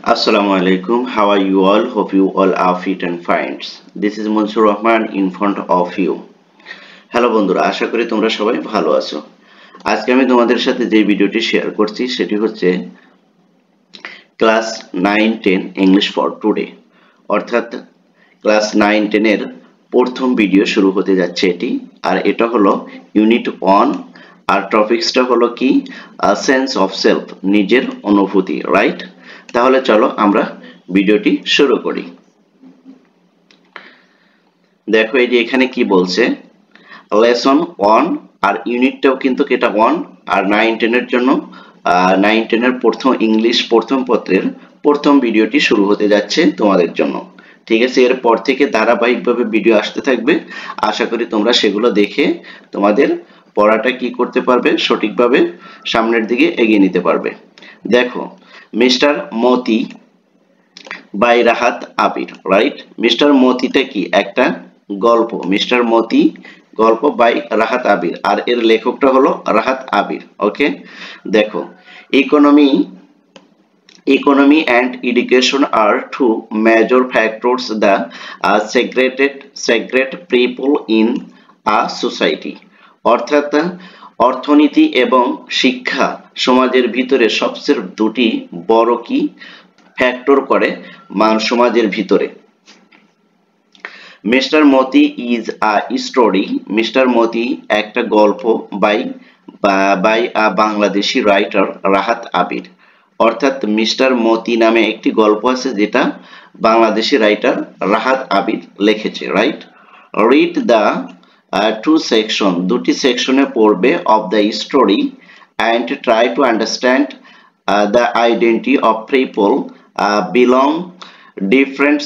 Assalamu alaikum. How are you all? Hope you all are fit and fine. This is Mansur Rahman in front of you. Hello বন্ধুরা, আশা করি তোমরা সবাই ভালো আছো। আজকে আমি তোমাদের সাথে যে ভিডিওটি শেয়ার করছি সেটি হচ্ছে ক্লাস 9-10 ইংলিশ ফর টুডে, অর্থাৎ ক্লাস 9-10 এর প্রথম ভিডিও শুরু হতে যাচ্ছে এটি। আর এটা হলো ইউনিট 1 আর টপিকসটা হলো কি সেন্স অফ সেলফ, নিজের অনুভূতি, রাইট? তাহলে চলো আমরা ভিডিওটি শুরু করি। দেখো এই যে এখানে কি বলছে, লেসন 1 আর ইউনিটটাও কিন্তু এটা 1 আর 9-10 এর জন্য 9-10 এর প্রথম ইংলিশ প্রথম পত্রের প্রথম ভিডিওটি শুরু হতে যাচ্ছে তোমাদের জন্য। ঠিক আছে, এরপর থেকে ধারাবাহিকভাবে ভিডিও আসতে থাকবে। আশা করি তোমরা সেগুলো দেখে তোমাদের পড়াটা কি করতে পারবে, সঠিকভাবে সামনের দিকে এগিয়ে নিতে পারবে। দেখো, mister Moti by Rahat Abir, right? Mister মতিটা কি একটা গল্প, মিস্টার মতি গল্প বাই রাহাত আবির, আর এর লেখকটা হলো রাহাত আবির। ওকে, দেখো, economy and education are two major factors that segregate people in a society. অর্থাৎ অর্থনীতি এবং শিক্ষা সমাজের ভিতরে সবচেয়ে দুটি বড় কি ফ্যাক্টর করে সমাজের ভিতরে। Mister Moti is a story, mister Moti একটা গল্প by a Bangladeshi writer Rahat Abir. অর্থাৎ মিস্টার মতি নামে একটি গল্প আছে যেটা বাংলাদেশি রাইটার রাহাত আবির লিখেছে, right? Read the two section, দুটি সেকশনে পড়বে of the story and try to understand the identity of people different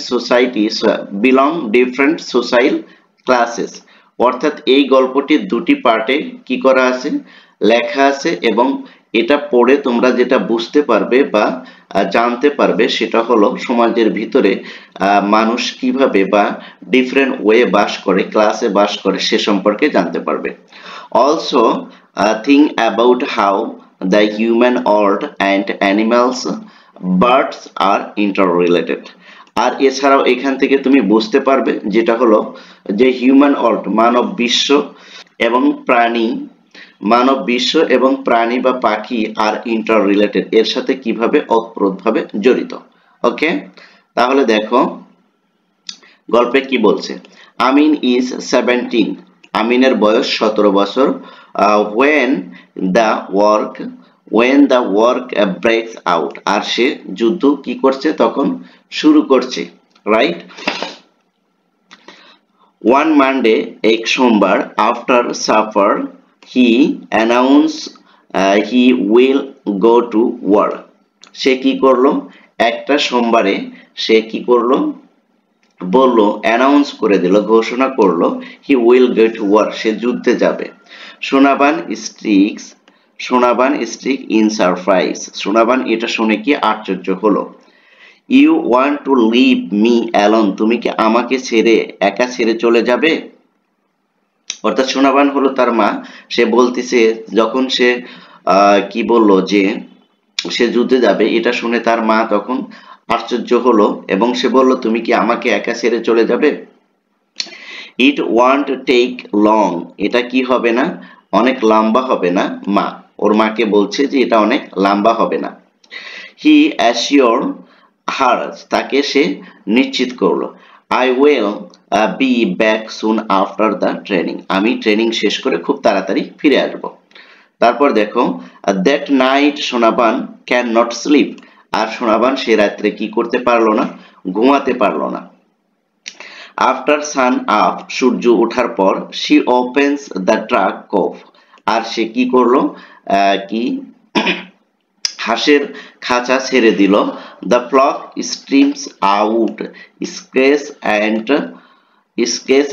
social classes. অর্থাৎ এই গল্পটির দুটি পার্টে কি করা আছে, লেখা আছে, এবং এটা পড়ে তোমরা যেটা বুঝতে পারবে বা জানতে পারবে সেটা হলো সমাজের ভিতরে মানুষ কিভাবে বা ডিফারেন্ট ওয়ে বাস করে, ক্লাসে বাস করে, সে সম্পর্কে জানতে পারবে। Also think about how the human world and animals birds আর ইন্টাররিলেটেড। আর এছাড়াও এখান থেকে তুমি বুঝতে পারবে যেটা হলো যে হিউম্যান ওয়ার্ল্ড মানব বিশ্ব এবং প্রাণী বা পাখি আর ইন্টার রিলেটেড, এর সাথে কিভাবে ওতপ্রোতভাবে জড়িত। ওকে, তাহলে দেখো গল্পে কি বলছে। আমিন ইজ 17, আমিনের বয়স 17 বছর। when the work breaks out, আর সে যুদ্ধ কি করছে তখন শুরু করছে, রাইট? one Monday, এক সোমবার, after supper he announced he will go to war. সে কি করলো, একটা সোমবারে সে কি করলো, বললো, অ্যানাউন্স করে দিল, ঘোষণা করলো, he will go to war, সে যুদ্ধে যাবে। Sonaban struck in surprise, Sonaban এটা শুনে কি আশ্চর্য হলো। You want to leave me alone, তুমি কি আমাকে একা ছেড়ে চলে যাবে? অর্থাৎ সোনাবান হলো তার মা, সে বলতেছে যখন সে কি বললো যে সে যুদ্ধে যাবে, এটা শুনে তার মা তখন আশ্চর্য হলো এবং সে বলল, তুমি কি আমাকে একা ছেড়ে চলে যাবে? ইট ওয়ান্ট টেক লং, এটা কি হবে না, অনেক লম্বা হবে না। মা ওর মাকে বলছে যে এটা অনেক লম্বা হবে না। হি অ্যাসিওর হার, তাকে সে নিশ্চিত করলো, I will be back soon after the training, আমি ট্রেনিং শেষ করে খুব তাড়াতাড়ি ফিরে আসব। তারপর দেখো, that night Sonaban can not sleep, আর সোনাবান সে রাত্রে কি করতে পারলো না, ঘুমাতে পারলো না। আফটার সান আপ, সূর্য ওঠার পর, she opens the duck coop, আর সে কি করলো, কি হাঁসের খাঁচা ছেড়ে দিল। The flock streams out, squawks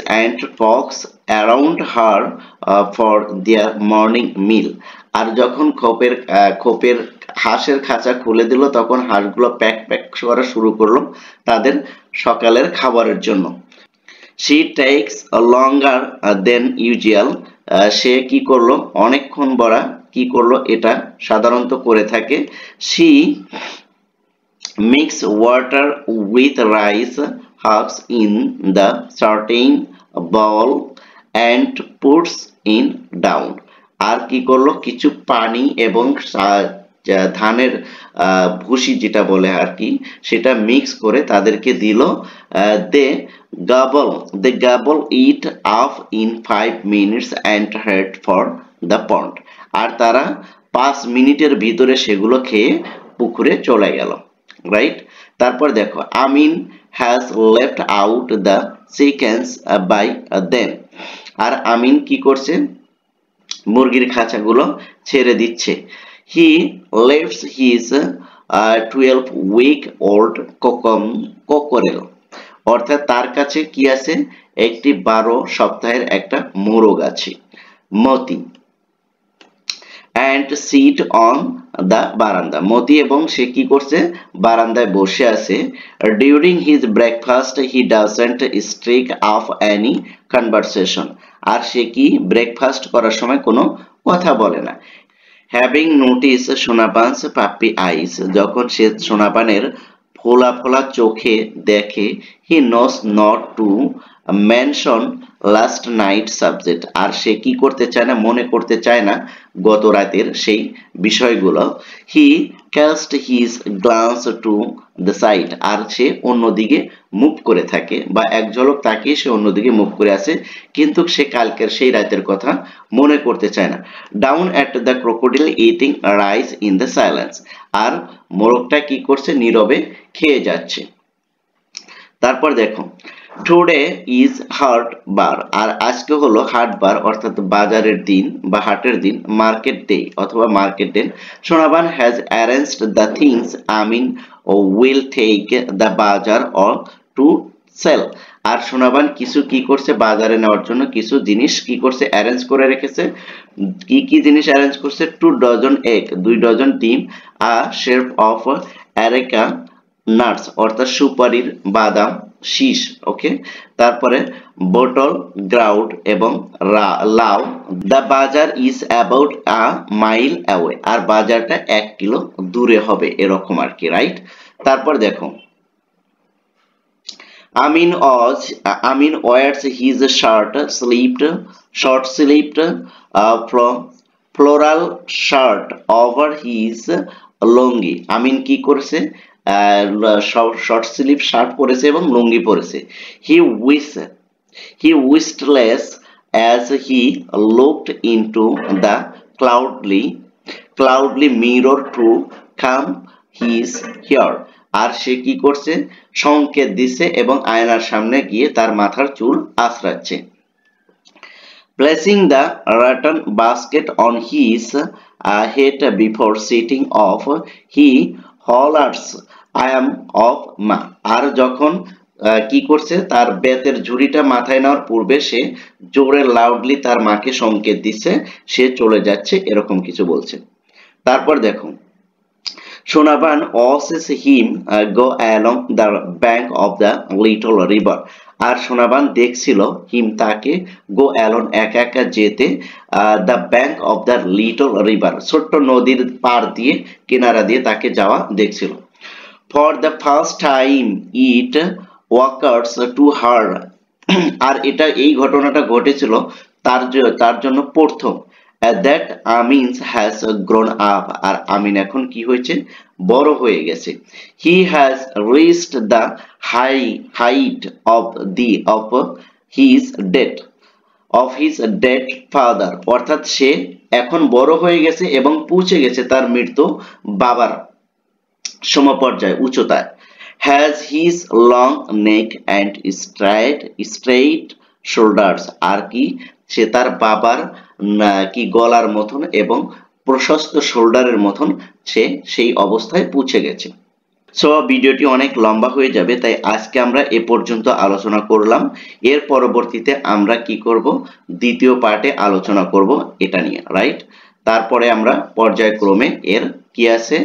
and talks around her for their morning meal, আর যখন খোপের হাঁসের খাঁচা খুলে দিল তখন হাঁসগুলো প্যাক করা শুরু করলো তাদের সকালের খাবারের জন্য। she takes longer than usual, সে কি করলো, অনেকক্ষণ বড়া কি করলো, এটা সাধারণত করে থাকে। she mix water with rice husk in the certain bowl and puts in down। আর কি করলো, কিছু পানি এবং ধানের ভুসি যেটা বলে আর কি, সেটা মিক্স করে তাদেরকে দিল। They gobble it up in 5 minutes and head for the pond। আর তারা 5 মিনিটের ভিতরে সেগুলো খেয়ে পুকুরে চলে গেল, রাইট। তারপর দেখো, Amin has left out the chickens by them. আর আমিন কি করছে, মুরগির খাঁচাগুলো ছেড়ে দিচ্ছে। He lets his 12-week-old cockerel. অর্থাৎ তার কাছে কি আছে, একটি 12 সপ্তাহের একটা মোরগ আছে, মতি। and sit on the বারান্দা। মতি এবং সে কি করছে, বারান্দায় বসে আছে। during his breakfast he doesn't strike up any conversation। আর সে কি ব্রেকফাস্ট করার সময় কোনো কথা বলে না। having noticed সোনাপানস পাপ্পি আইস। যখন সে সোনাপানের ফোলা ফোলা চোখে দেখে, he knows not to mention last night subject। আর সে কি করতে চায় না, মনে করতে চায় না গত রাতের সেই বিষয়গুলো। he cast his glance to the side। আর সে অন্যদিকে মুভ করে থাকে, বা এক ঝলক তাকিয়ে সে অন্যদিকে মুভ করে আছে, কিন্তু সে কালকের সেই রাতের কথা মনে করতে চায় না। down at the crocodile eating rice in the silence। আর মোরগটা কি করছে, নীরবে খেয়ে যাচ্ছে। তারপর দেখো, টুডে ইজ হাট বার। আর আজকে হলো হাট বার, অর্থাৎ বাজারের দিন বা হাটের দিন, মার্কেট ডে অথবা market day. Sonaban has arranged the things Amin will take the bazaar or to sell. আর সোনাবান কিছু কি করছে, বাজারে নেওয়ার জন্য কিছু জিনিস কি করছে, অ্যারেঞ্জ করে রেখেছে। কি কি জিনিস অ্যারেঞ্জ করছে, 2 ডজন এগ, 2 ডজন ডিম, আ শেপ অফ অ্যারেকা নাটস, অর্থাৎ সুপারির বাদাম শীষ, ওকে। তারপরে বোটল গ্রাউড এবং লাউ। The bazaar is about a mile away. আর বাজারটা 1 কিলো দূরে হবে, এরকম আর কি, রাইট। তারপর দেখো, Amin wears his short sleeved floral shirt over his লুঙ্গি। আমিন কি করেছে, শর্ট স্লিভ শার্ট পরেছে এবং লুঙ্গি পরেছে। he whistled as he looked into the cloudly mirror to comb his hair। আর সে কি করছে, সংকেত দিচ্ছে এবং আয়নার সামনে গিয়ে তার মাথার চুল আঁচড়াচ্ছে। placing the rattan basket on his head before sitting off, he hollers I am of ma। আর যখন কি করছে, তার বেতের ঝুড়িটা মাথায় নেওয়ার পূর্বে সে জোরে লাউডলি তার মাকে সংকেত দিচ্ছে সে চলে যাচ্ছে, এরকম কিছু বলছে। তারপর দেখো, Sonaban watches him go along the bank of the little river। আর সোনাবান দেখছিল হিম তাকে গো অ্যালন একা একা যেতে, the bank of the little river, ছোট্ট নদীর পার দিয়ে কিনারা দিয়ে তাকে যাওয়া দেখছিল। For the first time it occurs to her. আর এই ঘটনাটা ঘটেছিল তার জন্য প্রথম। that Amin has grown up। আর আমিন এখন কি হয়েছে, বড় হয়ে গেছে। he has reached the height of his dead father। অর্থাৎ সে এখন বড় হয়ে গেছে এবং পৌঁছে গেছে তার মৃত্যু বাবার সমপর্যায়, উচ্চতায়। has his long neck and straight shoulders। আর কি সে তার বাবার কি গলার মতন এবং প্রশস্ত শোল্ডারের মতন সে সেই অবস্থায় পৌঁছে গেছে। সো ভিডিওটি অনেক লম্বা হয়ে যাবে, তাই আজকে আমরা এ পর্যন্ত আলোচনা করলাম। এর পরবর্তীতে আমরা কি করব, দ্বিতীয় পার্টে আলোচনা করব এটা নিয়ে, রাইট। তারপরে আমরা পর্যায়ক্রমে এর কি আছে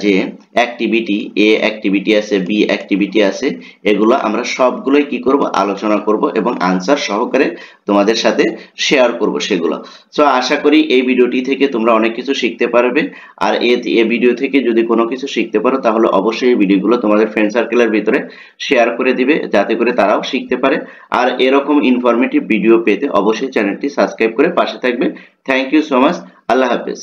যে অ্যাক্টিভিটি, এ অ্যাক্টিভিটি আছে, বি অ্যাক্টিভিটি আছে, এগুলো আমরা সবগুলোই কি করব, আলোচনা করব এবং আনসার সহকারে তোমাদের সাথে শেয়ার করব সেগুলো। সো আশা করি এই ভিডিওটি থেকে তোমরা অনেক কিছু শিখতে পারবে। আর এই ভিডিও থেকে যদি কোনো কিছু শিখতে পারো তাহলে অবশ্যই এই ভিডিওগুলো তোমাদের ফ্রেন্ড সার্কেলের ভিতরে শেয়ার করে দিবে, যাতে করে তারাও শিখতে পারে। আর এরকম ইনফরমেটিভ ভিডিও পেতে অবশ্যই চ্যানেলটি সাবস্ক্রাইব করে পাশে থাকবে। Thank you so much. Allah হাফেজ।